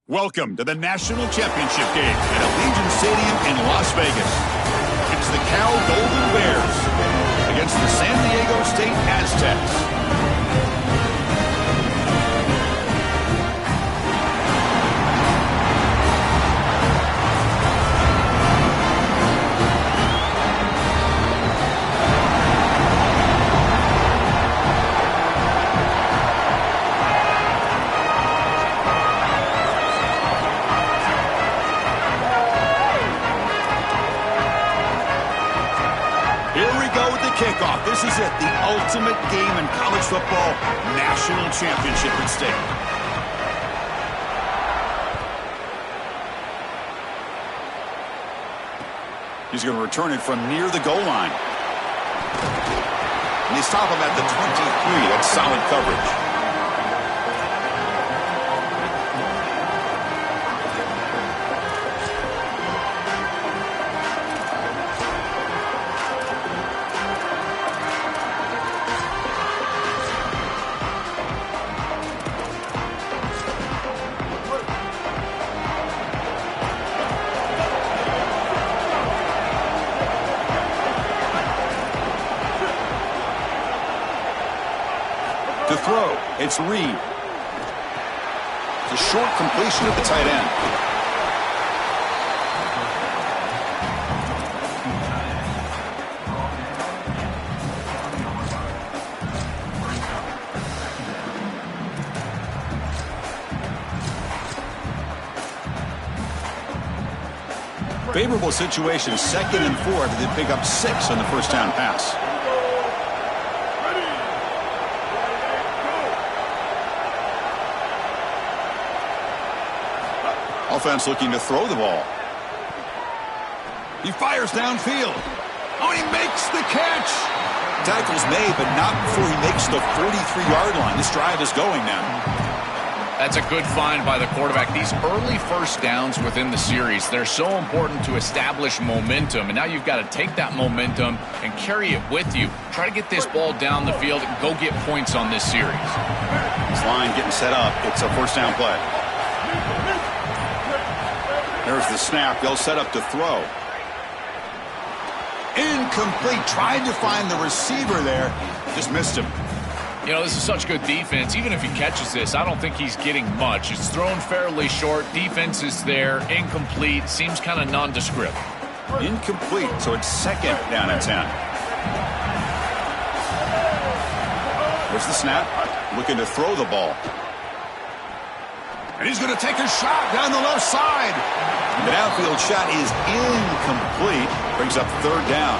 Welcome to the National Championship game at Allegiant Stadium in Las Vegas. It's the Cal Golden Bears against the San Diego State Aztecs. Kickoff. This is it, the ultimate game in college football, national championship at stake. He's going to return it from near the goal line. And they stop him at the 23. That's solid coverage. To throw, it's Reed. It's a short completion at the tight end. Favorable situation, 2nd and 4. They pick up 6 on the first down pass. Offense looking to throw the ball. He fires downfield. Oh, he makes the catch. Tackle's made, but not before he makes the 43-yard line. This drive is going now. That's a good find by the quarterback. These early first downs within the series, they're so important to establish momentum. And now you've got to take that momentum and carry it with you. Try to get this ball down the field and go get points on this series. This line getting set up. It's a first down play. There's the snap. They'll set up to throw. Incomplete. Tried to find the receiver there. Just missed him. You know, this is such good defense. Even if he catches this, I don't think he's getting much. It's thrown fairly short. Defense is there. Incomplete. Seems kind of nondescript. Incomplete. So it's 2nd down and 10. There's the snap. Looking to throw the ball. And he's going to take a shot down the left side. The downfield shot is incomplete. Brings up 3rd down.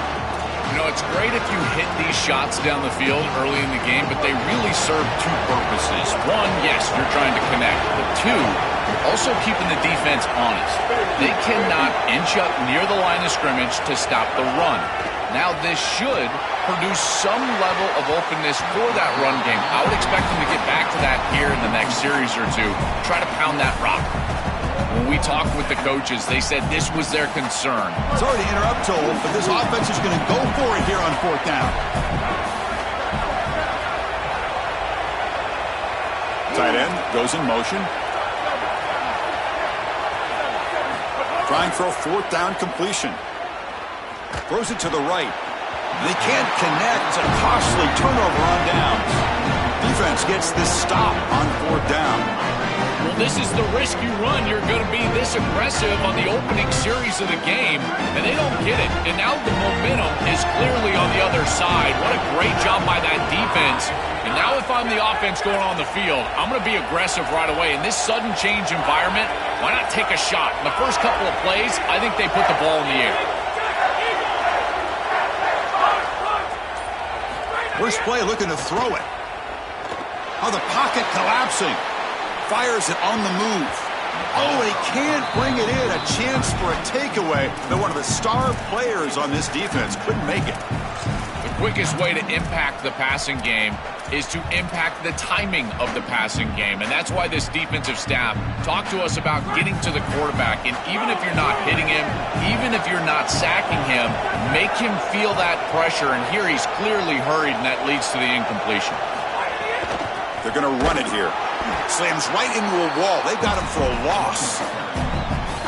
You know, it's great if you hit these shots down the field early in the game, but they really serve 2 purposes. 1, yes, you're trying to connect. But 2, you're also keeping the defense honest. They cannot inch up near the line of scrimmage to stop the run. Now, this should produce some level of openness for that run game. I would expect them to get back to that here in the next series or 2. Try to pound that rock. When we talked with the coaches, they said this was their concern. Sorry to interrupt, Joel, but this offense is going to go for it here on 4th down. Tight end goes in motion. Trying for a 4th down completion. Throws it to the right. They can't connect. It's a costly turnover on downs. Defense gets this stop on 4th down. Well, this is the risk you run. You're going to be this aggressive on the opening series of the game, and they don't get it. And now the momentum is clearly on the other side. What a great job by that defense. And now if I'm the offense going on the field, I'm going to be aggressive right away. In this sudden change environment, why not take a shot? In the first couple of plays, I think they put the ball in the air. First play looking to throw it. Oh, the pocket collapsing. Fires it on the move. Oh, they can't bring it in. A chance for a takeaway. But one of the star players on this defense couldn't make it. The quickest way to impact the passing game is to impact the timing of the passing game. And that's why this defensive staff talked to us about getting to the quarterback. And even if you're not hitting him, even if you're not sacking him, make him feel that pressure. And here he's clearly hurried, and that leads to the incompletion. They're going to run it here. Slams right into a wall. They got him for a loss.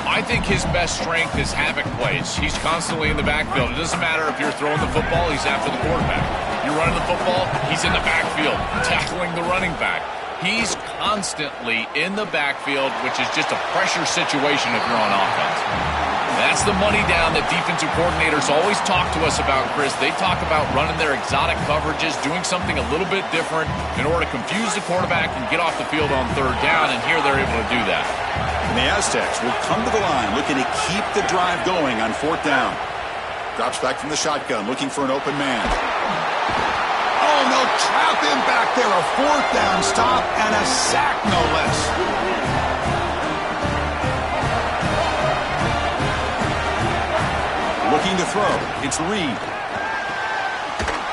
I think his best strength is havoc plays. He's constantly in the backfield. It doesn't matter if you're throwing the football, he's after the quarterback. You're running the football, he's in the backfield, tackling the running back. He's constantly in the backfield, which is just a pressure situation if you're on offense. That's the money down that defensive coordinators always talk to us about, Chris. They talk about running their exotic coverages, doing something a little bit different in order to confuse the quarterback and get off the field on third down, and here they're able to do that. And the Aztecs will come to the line looking to keep the drive going on fourth down. Drops back from the shotgun, looking for an open man. Oh, no, trap him back there. A fourth down stop and a sack, no less. Looking to throw. It's Reed.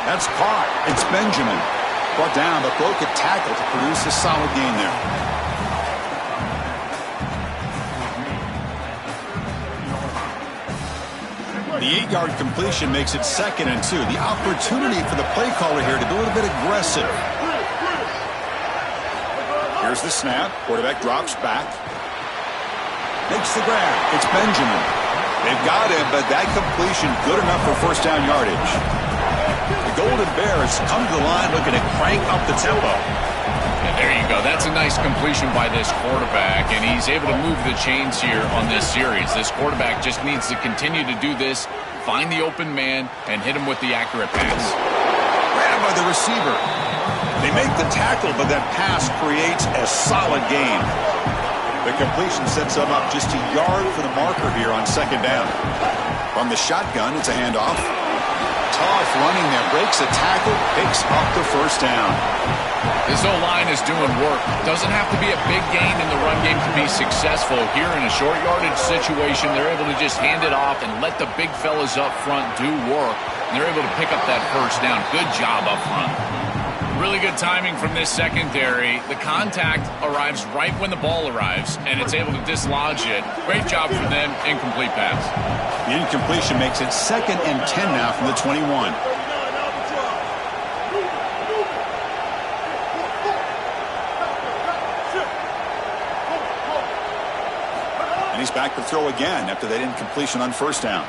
That's caught. It's Benjamin. Brought down, but broke a tackle to produce a solid gain there. The 8-yard completion makes it 2nd and 2. The opportunity for the play caller here to be a little bit aggressive. Here's the snap. Quarterback drops back. Makes the grab. It's Benjamin. They've got him, but that completion good enough for first down yardage. The Golden Bears come to the line looking to crank up the tempo. And there you go. That's a nice completion by this quarterback, and he's able to move the chains here on this series. This quarterback just needs to continue to do this, find the open man, and hit him with the accurate pass. Grabbed by the receiver. They make the tackle, but that pass creates a solid gain. The completion sets them up just a yard for the marker here on second down. From the shotgun, it's a handoff. Tough running there. Breaks a tackle, picks up the first down. This O-line is doing work. Doesn't have to be a big gain in the run game to be successful. Here in a short yardage situation, they're able to just hand it off and let the big fellas up front do work. And they're able to pick up that first down. Good job up front. Really good timing from this secondary. The contact arrives right when the ball arrives, and it's able to dislodge it. Great job for them. Incomplete pass. The incompletion makes it 2nd and 10 now from the 21. And he's back to throw again after that incompletion on first down.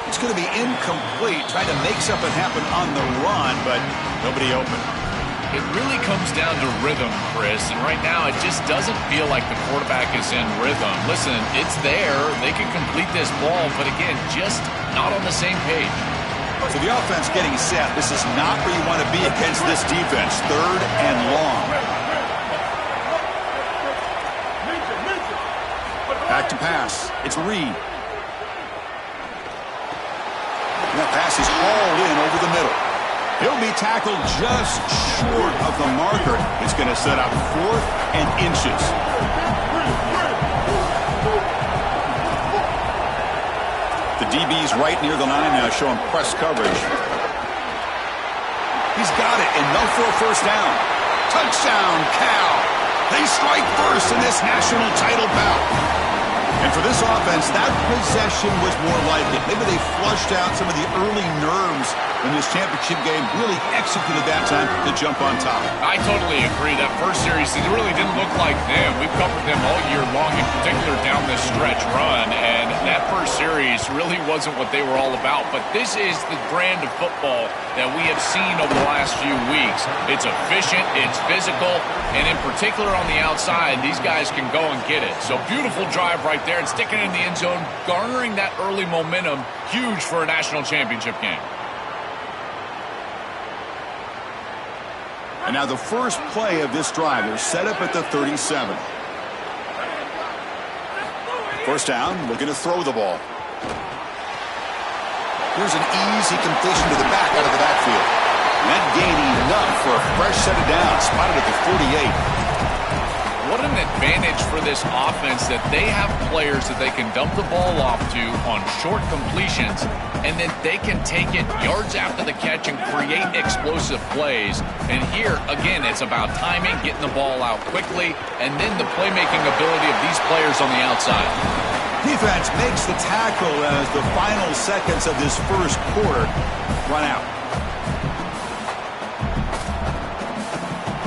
It's going to be incomplete, trying to make something happen on the run, but nobody open. It really comes down to rhythm, Chris, and right now it just doesn't feel like the quarterback is in rhythm. Listen, it's there. They can complete this ball, but again, just not on the same page. So the offense getting set. This is not where you want to be against this defense. 3rd and long. Back to pass. It's Reed. And that pass is hauled in over the middle. He'll be tackled just short of the marker. It's going to set up 4th and inches. The DB's right near the line now, showing press coverage. He's got it, enough for a first down. Touchdown, Cal. They strike first in this national title bout. And for this offense, that possession was more like it. Maybe they flushed out some of the early nerves in this championship game, really executed that time to jump on top. I totally agree. That first series, it really didn't look like them. We've covered them all year long, in particular down this stretch run, and that first series really wasn't what they were all about. But this is the brand of football that we have seen over the last few weeks. It's efficient, it's physical, and in particular on the outside, these guys can go and get it. So beautiful drive right there and sticking it in the end zone, garnering that early momentum, huge for a national championship game. And now the first play of this drive is set up at the 37. First down, looking to throw the ball. Here's an easy completion to the back out of the backfield. And that gained enough for a fresh set of downs, spotted at the 48. What an advantage for this offense that they have players that they can dump the ball off to on short completions, and then they can take it yards after the catch and create explosive plays. And here, again, it's about timing, getting the ball out quickly, and then the playmaking ability of these players on the outside. Defense makes the tackle as the final seconds of this first quarter run out.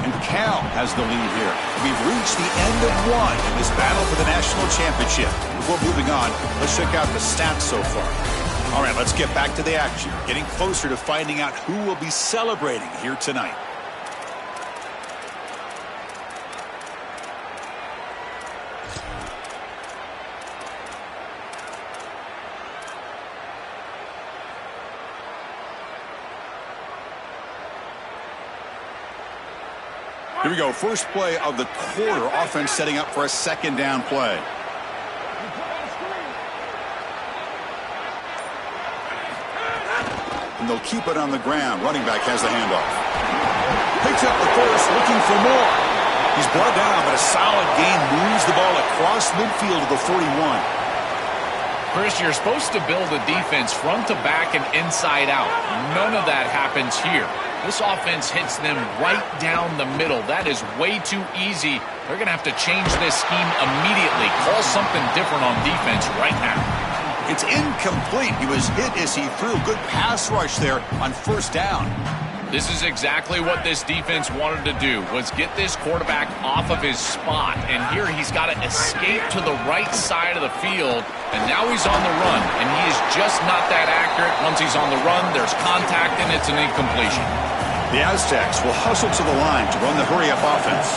And Cal has the lead here. We've reached the end of one in this battle for the national championship. Before moving on, let's check out the stats so far. All right, let's get back to the action. Getting closer to finding out who will be celebrating here tonight. Here we go. First play of the quarter. Offense setting up for a second down play. And they'll keep it on the ground. Running back has the handoff. Picks up the first, looking for more. He's brought down, but a solid gain moves the ball across midfield to the 41. Chris, you're supposed to build a defense front to back and inside out. None of that happens here. This offense hits them right down the middle. That is way too easy. They're going to have to change this scheme immediately. Call something different on defense right now. It's incomplete. He was hit as he threw. Good pass rush there on first down. This is exactly what this defense wanted to do, was get this quarterback off of his spot. And here he's got to escape to the right side of the field. And now he's on the run. And he is just not that accurate. Once he's on the run, there's contact and it's an incompletion. The Aztecs will hustle to the line to run the hurry-up offense.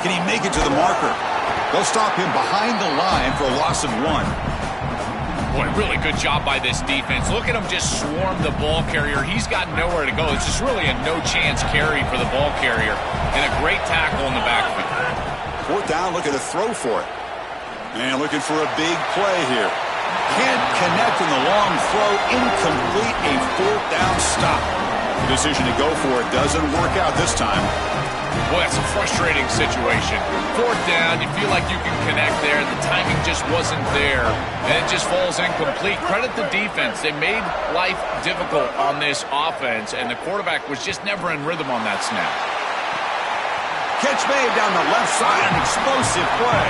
Can he make it to the marker? They'll stop him behind the line for a loss of 1. Boy, really good job by this defense. Look at him just swarm the ball carrier. He's got nowhere to go. It's just really a no-chance carry for the ball carrier. And a great tackle in the backfield. Fourth down, looking to throw for it. And looking for a big play here. Can't connect in the long throw. Incomplete, a fourth down stop. The decision to go for it doesn't work out this time. Boy, that's a frustrating situation. Fourth down, you feel like you can connect there. The timing just wasn't there, and it just falls incomplete. Credit the defense. They made life difficult on this offense, and the quarterback was just never in rhythm on that snap. Catch made down the left side, an explosive play.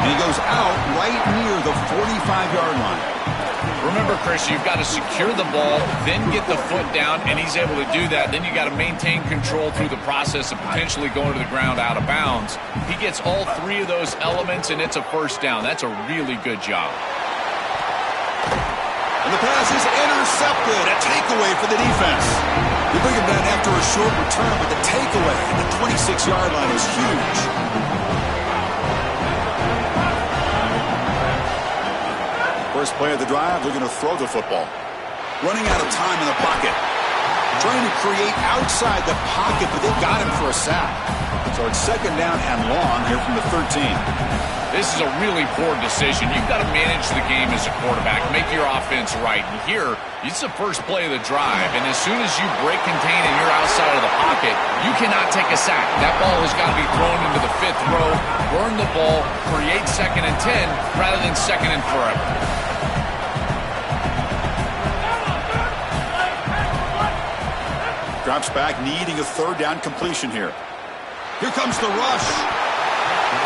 And he goes out right near the 45-yard line. Remember, Chris, you've got to secure the ball, then get the foot down, and he's able to do that. Then you got to maintain control through the process of potentially going to the ground out of bounds. He gets all three of those elements, and it's a first down. That's a really good job. And the pass is intercepted. A takeaway for the defense. They bring him down after a short return, but the takeaway at the 26-yard line is huge. First play of the drive, looking to throw the football. Running out of time in the pocket. Trying to create outside the pocket, but they got him for a sack. So it's second down and long here from the 13. This is a really poor decision. You've got to manage the game as a quarterback, make your offense right. And here, it's the first play of the drive. And as soon as you break contain and you're outside of the pocket, you cannot take a sack. That ball has got to be thrown into the fifth row, burn the ball, create second and 10 rather than second and forever. Drops back, needing a third down completion here. Here comes the rush.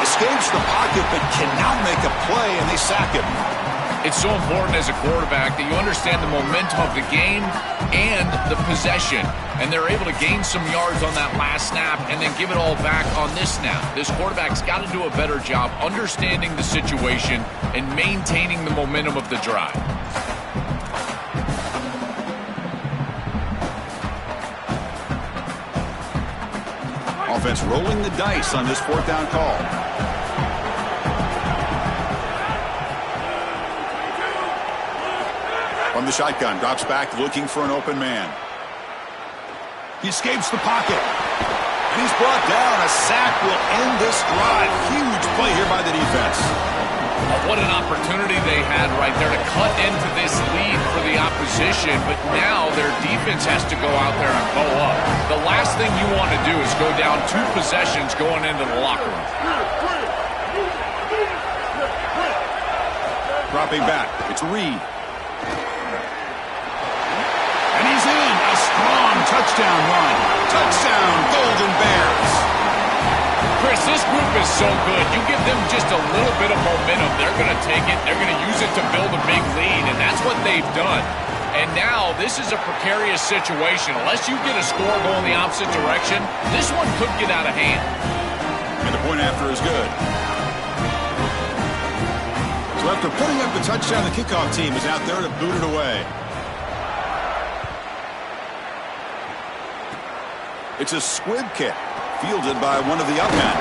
Escapes the pocket, but cannot make a play, and they sack him. It's so important as a quarterback that you understand the momentum of the game and the possession. And they're able to gain some yards on that last snap and then give it all back on this snap. This quarterback's got to do a better job understanding the situation and maintaining the momentum of the drive. Offense rolling the dice on this fourth down call. From the shotgun, drops back looking for an open man. He escapes the pocket. And he's brought down. A sack will end this drive. Huge play here by the defense. What an opportunity they had right there to cut into this lead for the opposition, but now their defense has to go out there and bow up. The last thing you want to do is go down 2 possessions going into the locker room. Dropping back, it's Reed. And he's in. A strong touchdown run. Touchdown, Golden Bears. Chris, this group is so good. You give them just a little bit of momentum, they're going to take it. They're going to use it to build a big lead, and that's what they've done. And now this is a precarious situation. Unless you get a score going the opposite direction, this one could get out of hand. And the point after is good. So after putting up the touchdown, the kickoff team is out there to boot it away. It's a squib kick, fielded by one of the up men.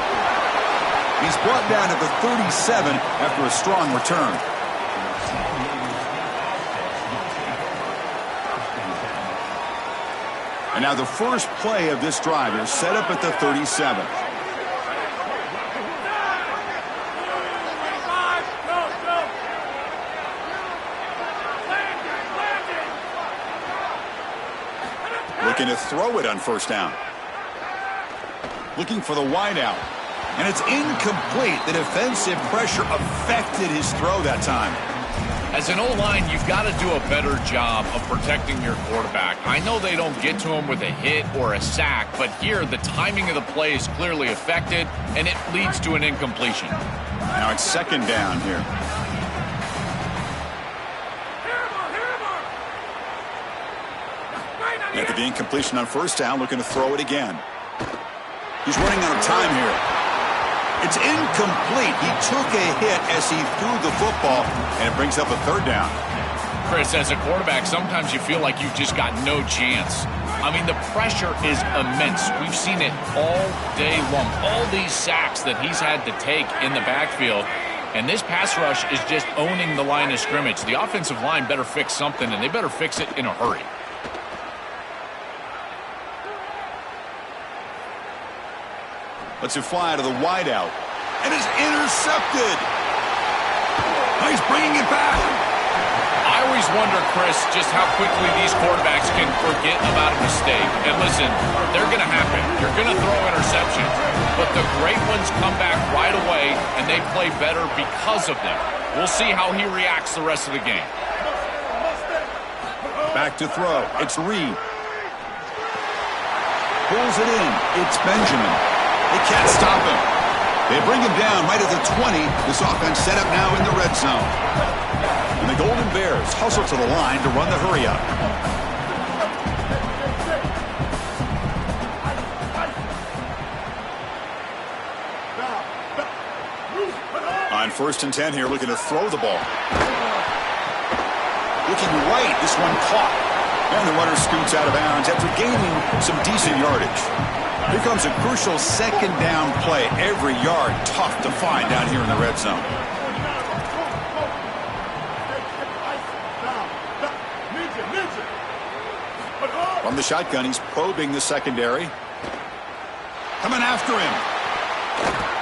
He's brought down at the 37 after a strong return. And now the first play of this drive is set up at the 37. Looking to throw it on first down. Looking for the wideout. And it's incomplete. The defensive pressure affected his throw that time. As an O-line, you've got to do a better job of protecting your quarterback. I know they don't get to him with a hit or a sack, but here the timing of the play is clearly affected, and it leads to an incompletion. Now it's second down here. After the incompletion on first down, looking to throw it again. He's running out of time here. It's incomplete. He took a hit as he threw the football, and it brings up a third down. Chris, as a quarterback, sometimes you feel like you've just got no chance. I mean, the pressure is immense. We've seen it all day long. All these sacks that he's had to take in the backfield, and this pass rush is just owning the line of scrimmage. The offensive line better fix something, and they better fix it in a hurry. Lets it fly to the wideout. And it's intercepted. He's bringing it back. I always wonder, Chris, just how quickly these quarterbacks can forget about a mistake. And listen, they're going to happen. You're going to throw interceptions. But the great ones come back right away, and they play better because of them. We'll see how he reacts the rest of the game. Back to throw. It's Reed. Pulls it in. It's Benjamin. They can't stop him. They bring him down right at the 20. This offense set up now in the red zone. And the Golden Bears hustle to the line to run the hurry-up. On 1st and 10 here, looking to throw the ball. Looking right, this one caught. And the runner scoots out of bounds after gaining some decent yardage. Here comes a crucial second down play. Every yard tough to find down here in the red zone. From the shotgun, he's probing the secondary. Coming after him.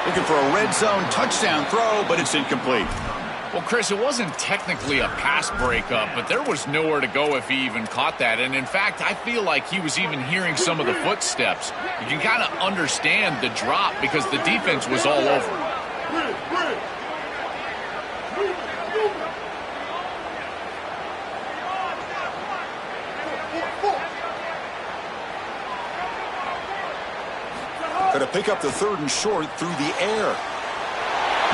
Looking for a red zone touchdown throw, but it's incomplete. Well, Chris, it wasn't technically a pass breakup, but there was nowhere to go if he even caught that. And in fact, I feel like he was even hearing some of the footsteps. You can kind of understand the drop because the defense was all over. Going to pick up the 3rd and short through the air.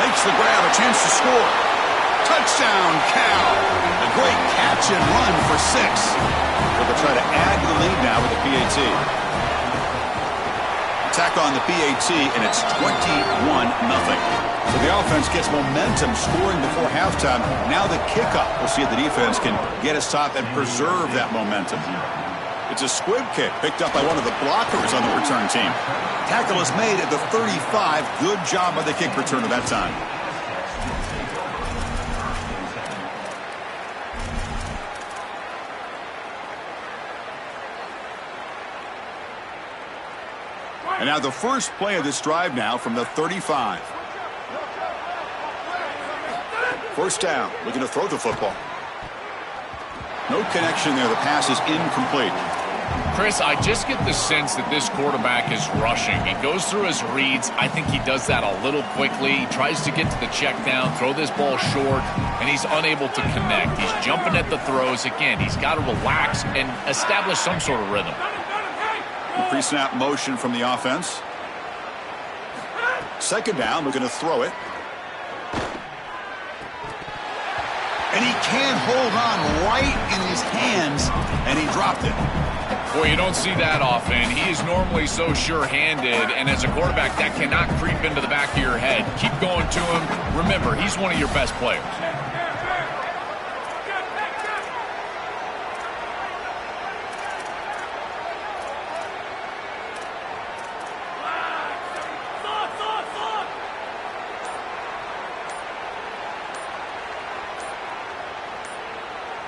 Makes the grab, a chance to score. Touchdown, Cal. A great catch and run for 6. They'll try to add to the lead now with the PAT. Attack on the PAT, and it's 21-0. So the offense gets momentum scoring before halftime. Now the kickoff. We'll see if the defense can get a stop and preserve that momentum. It's a squib kick picked up by one of the blockers on the return team. Tackle is made at the 35. Good job by the kick returner that time. And now the first play of this drive now from the 35. First down, looking to throw the football. No connection there. The pass is incomplete. Chris, I just get the sense that this quarterback is rushing. He goes through his reads. I think he does that a little quickly. He tries to get to the check down, throw this ball short, and he's unable to connect. He's jumping at the throws. Again, he's got to relax and establish some sort of rhythm. Pre-snap motion from the offense. Second down, looking to throw it. And he can't hold on right in his hands, and he dropped it. Boy, you don't see that often. He is normally so sure-handed, and as a quarterback, that cannot creep into the back of your head. Keep going to him. Remember, he's one of your best players.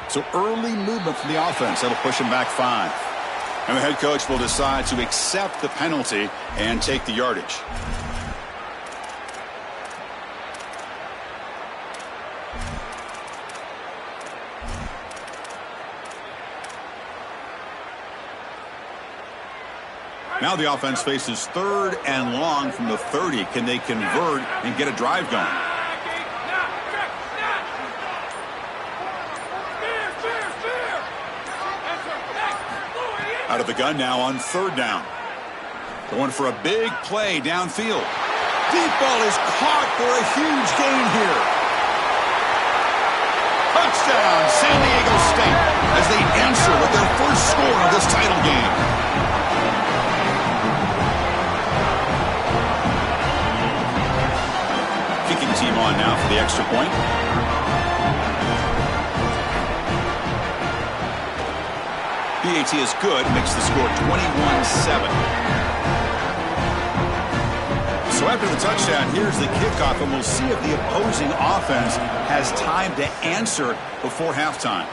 So early movement from the offense. That'll push him back 5. And the head coach will decide to accept the penalty and take the yardage. Now the offense faces 3rd and long from the 30. Can they convert and get a drive going? Out of the gun now on 3rd down. Going for a big play downfield. Deep ball is caught for a huge gain here. Touchdown, San Diego State, as they answer with their first score of this title game. Kicking team on now for the extra point. PAT is good, makes the score 21-7. So after the touchdown, here's the kickoff, and we'll see if the opposing offense has time to answer before halftime.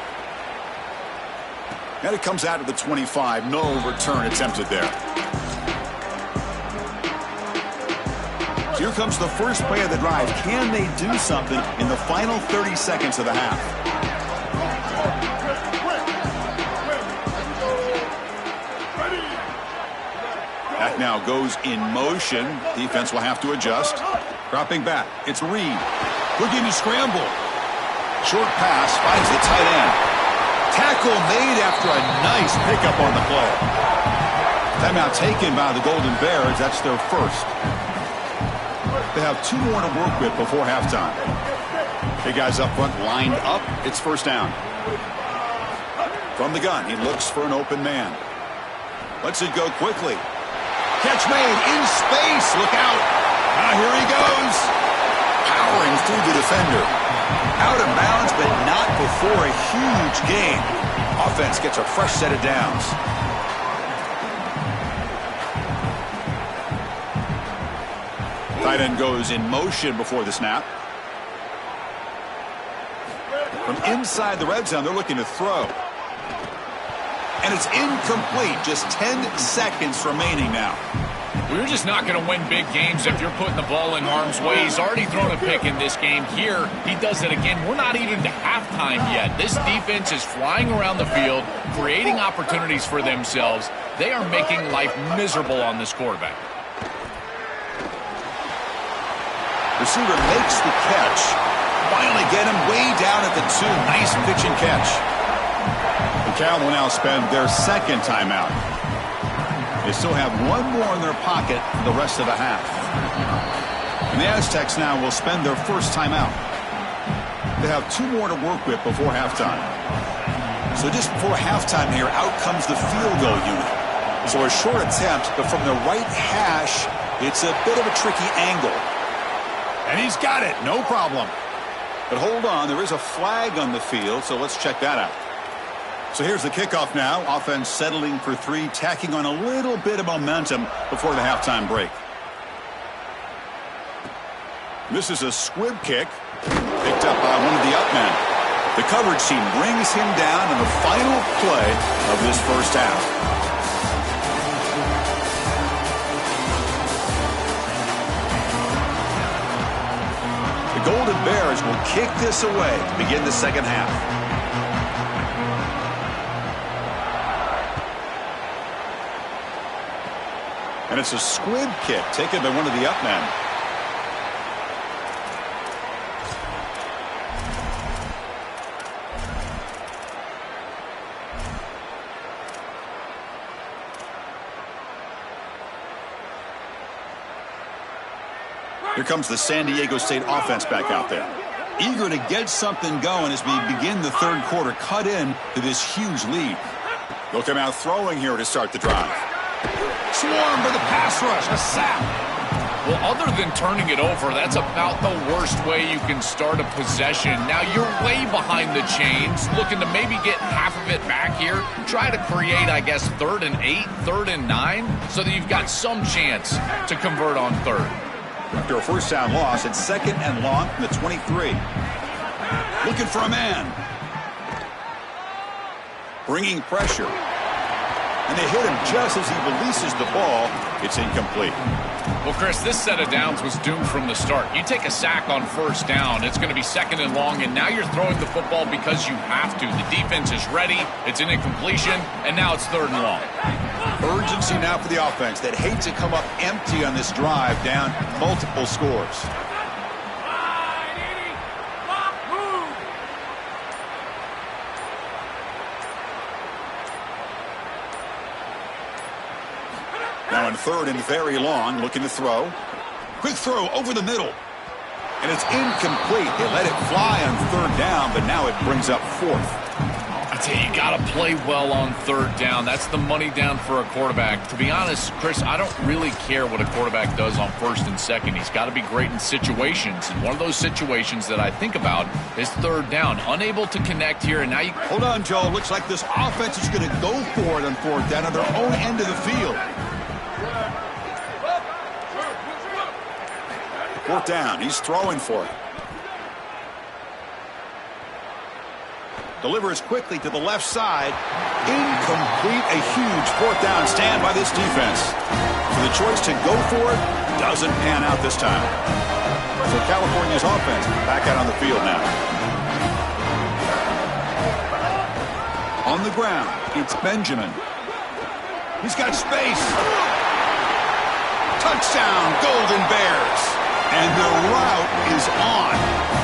And it comes out of the 25. No return attempted there. So here comes the first play of the drive. Can they do something in the final 30 seconds of the half? That now goes in motion. Defense will have to adjust. Dropping back. It's Reed. Looking to scramble. Short pass finds the tight end. Tackle made after a nice pickup on the play. Timeout taken by the Golden Bears. That's their first. They have 2 more to work with before halftime. Big guys up front lined up. It's first down. From the gun, he looks for an open man. Lets it go quickly. Catch made in space. Look out. Here he goes. Powering through the defender. Out of bounds, but not before a huge gain. Offense gets a fresh set of downs. Tight end goes in motion before the snap. From inside the red zone, they're looking to throw. And it's incomplete. Just 10 seconds remaining now. We're just not going to win big games if you're putting the ball in harm's way. He's already thrown a pick in this game. Here, he does it again. We're not even to halftime yet. This defense is flying around the field, creating opportunities for themselves. They are making life miserable on this quarterback. Receiver makes the catch. Finally get him way down at the 2. Nice pitch and catch. The Cal will now spend their second timeout. They still have 1 more in their pocket for the rest of the half. And the Aztecs now will spend their first timeout. They have 2 more to work with before halftime. So just before halftime here, out comes the field goal unit. So a short attempt, but from the right hash, it's a bit of a tricky angle. And he's got it, no problem. But hold on, there is a flag on the field, so let's check that out. So here's the kickoff now. Offense settling for 3, tacking on a little bit of momentum before the halftime break. This is a squib kick picked up by one of the up men. The coverage team brings him down in the final play of this first half. The Golden Bears will kick this away to begin the second half. And it's a squib kick taken by one of the up men. Here comes the San Diego State offense back out there. Eager to get something going as we begin the third quarter, cut in to this huge lead. They'll come out throwing here to start the drive. Swarm for the pass rush, a sack. Well, other than turning it over, that's about the worst way you can start a possession. Now, you're way behind the chains, looking to maybe get half of it back here. Try to create, I guess, 3rd and 8, 3rd and 9, so that you've got some chance to convert on 3rd. After a first down loss, it's 2nd and long from the 23. Looking for a man. Bringing pressure. And they hit him just as he releases the ball. It's incomplete. Well, Chris, this set of downs was doomed from the start. You take a sack on first down, it's going to be 2nd and long, and now you're throwing the football because you have to. The defense is ready, it's an incompletion, and now it's 3rd and long. Urgency now for the offense that hate to come up empty on this drive, down multiple scores. Now in 3rd and very long, looking to throw. Quick throw over the middle. And it's incomplete. They let it fly on 3rd down, but now it brings up 4th. I tell you, you got to play well on 3rd down. That's the money down for a quarterback. To be honest, Chris, I don't really care what a quarterback does on 1st and 2nd. He's got to be great in situations. And one of those situations that I think about is 3rd down. Unable to connect here, and now you... Hold on, Joe. Looks like this offense is going to go for it on 4th down on their own end of the field. 4th down. He's throwing for it. Delivers quickly to the left side. Incomplete. A huge 4th down stand by this defense. So the choice to go for it doesn't pan out this time. So California's offense back out on the field now. On the ground, it's Benjamin. He's got space. Touchdown, Golden Bears. And the route is on.